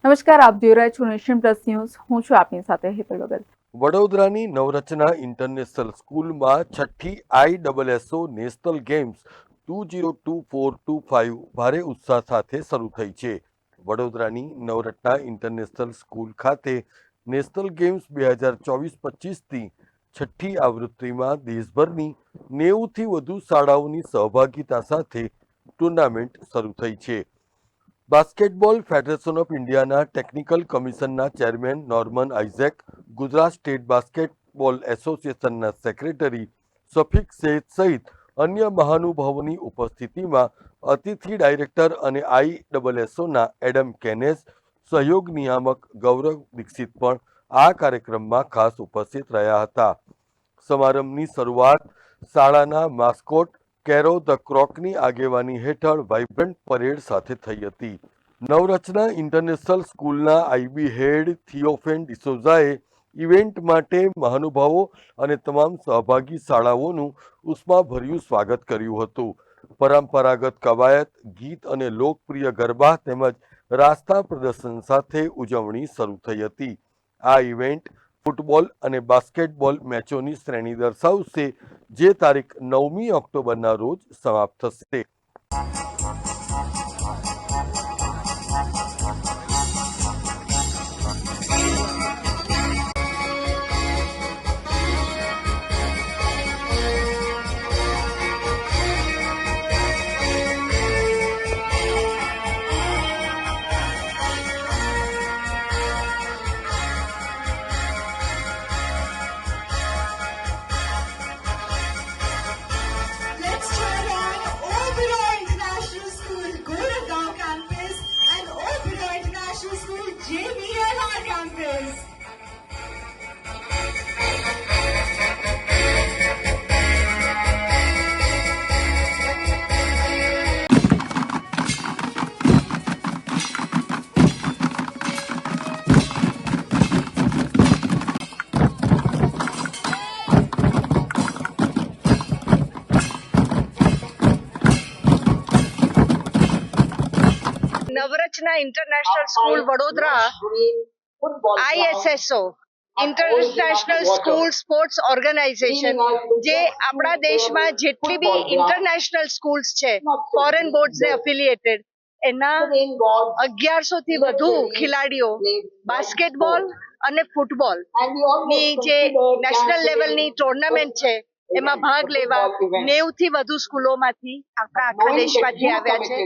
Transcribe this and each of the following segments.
નમસ્કાર, આપ જોઈ રહ્યા છો નેશન પ્લસ ન્યૂઝ. હું છું આપની સાથે હેતલ વગર. વડોદરાની નવરચના ઇન્ટરનેશનલ સ્કૂલમાં છઠ્ઠી ISSO નેશનલ ગેમ્સ 2024-25 ભારે ઉત્સાહ સાથે શરૂ થઈ છે. વડોદરાની નવરત્ના ઇન્ટરનેશનલ સ્કૂલ ખાતે નેશનલ ગેમ્સ 2024-25ની છઠ્ઠી આવૃત્તિમાં દેશભરની 90થી વધુ શાળાઓની સહભાગિતા સાથે ટુર્નામેન્ટ શરૂ થઈ છે. બાસ્કેટબોલ ફેડરેશન ઓફ ઇન્ડિયાના ટેકનિકલ કમિશનના chairman Norman Isaac, Gujarat state basketball એસોસિએશનના સેક્રેટરી શફીક શેખ સહિત અન્ય મહાનુભાવોની ઉપસ્થિતિમાં અતિથિ ડાયરેક્ટર અને ISSOના એડમ કેનેસ, સહયોગ નિયામક ગૌરવ દીક્ષિત પણ આ કાર્યક્રમમાં ખાસ ઉપસ્થિત રહ્યા હતા. સમારંભની શરૂઆત શાળાના માસ્કોટ કેરો ધ ક્રોકની આગેવાની હેઠળ વાઇબ્રન્ટ પરેડ સાથે થઈ હતી. નવરચના ઇન્ટરનેશનલ સ્કૂલના IB હેડ થિયોફેન ડિસોઝાએ ઇવેન્ટ માટે મહાનુભાવો અને તમામ સહભાગી શાળાઓનું ઉષ્માભર્યું સ્વાગત કર્યું હતું. પરંપરાગત કવાયત, ગીત અને લોકપ્રિય ગરબા તેમજ રાસ્તા પ્રદર્શન સાથે ઉજવણી શરૂ થઈ હતી. આ ઇવેન્ટ ફૂટબોલ અને બાસ્કેટબોલ મેચોની શ્રેણી દર્શાવશે, જે તારીખ 9મી ઓક્ટોબરના રોજ સમાપ્ત થશે. Navrachana international school Vadodara ISSO international school sports organisation, જે આપણા દેશમાં જેટલી બી ઇન્ટરનેશનલ સ્કૂલ્સ છે ફોરેન બોર્ડ્સને એફિલિએટેડ, એના 1100 થી વધુ ખેલાડીઓ બાસ્કેટબોલ અને ફૂટબોલ ની જે નેશનલ લેવલની ટુર્નામેન્ટ છે એમાં ભાગ લેવા 90 થી વધુ સ્કૂલોમાંથી આપણા આખા દેશમાંથી આવ્યા છે.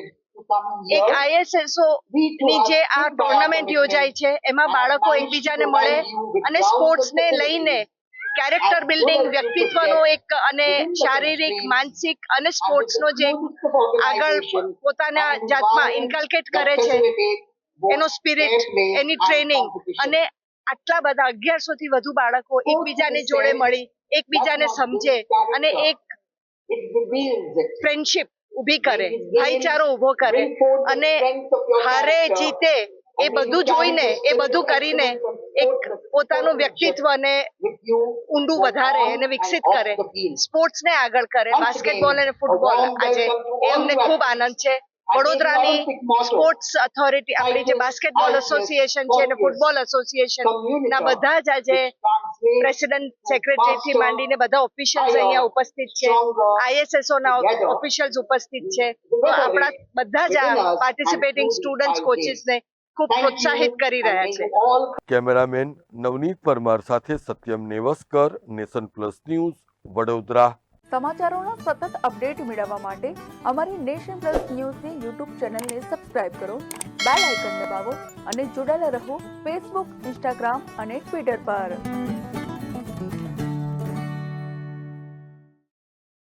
એક ISSO ની જે આ ટુર્નામેન્ટ યોજાય છે એમાં બાળકો એકબીજાને મળે અને સ્પોર્ટ્સને લઈને કેરેક્ટર બિલ્ડિંગ, વ્યક્તિત્વનો એક અને શારીરિક, માનસિક અને સ્પોર્ટ્સનો જે આગળ પોતાના જાતમાં ઇન્કલ્કેટ કરે છે એનો સ્પિરિટ, એની ટ્રેનિંગ, અને આટલા બધા 1100 થી વધુ બાળકો એકબીજાને જોડે મળી, એકબીજાને સમજે અને એક ફ્રેન્ડશિપ ઊભી કરે, ભાઈચારો ઊભો કરે અને હારે જીતે એ બધું જોઈને, એ બધું કરીને એક પોતાનું વ્યક્તિત્વને ઊંડું વધારે અને વિકસિત કરે, સ્પોર્ટ્સને આગળ કરે, બાસ્કેટબોલ અને ફૂટબોલ. આજે એ અમને ખૂબ આનંદ છે. વડોદરાની સ્પોર્ટ્સ ઓથોરિટી, આપણી જે બાસ્કેટબોલ એસોસિએશન છે અને ફૂટબોલ એસોસિએશન ના બધા જ આજે પ્રેસિડેન્ટ, સેક્રેટરી થી માંડીને બધા ઓફિશિયલ્સ અહીંયા ઉપસ્થિત છે. ISSO ના ઓફિશિયલ્સ ઉપસ્થિત છે. તો આપણા બધા જ આ પાર્ટિસિપેટિંગ સ્ટુડન્ટ્સ, કોચિસને ખૂબ પ્રોત્સાહિત કરી રહ્યા છે. કેમેરામેન નવનીત પરમાર સાથે Satyam Nevaskar, nation plus news, Vadodara. સમાચારોના સતત અપડેટ મેળવવા માટે અમારી નેશન પ્લસ ન્યૂઝની YouTube ચેનલને સબસ્ક્રાઇબ કરો, બેલ આઇકન દબાવો અને જોડાયેલા રહો ફેસબુક, ઇન્સ્ટાગ્રામ અને ટ્વિટર પર.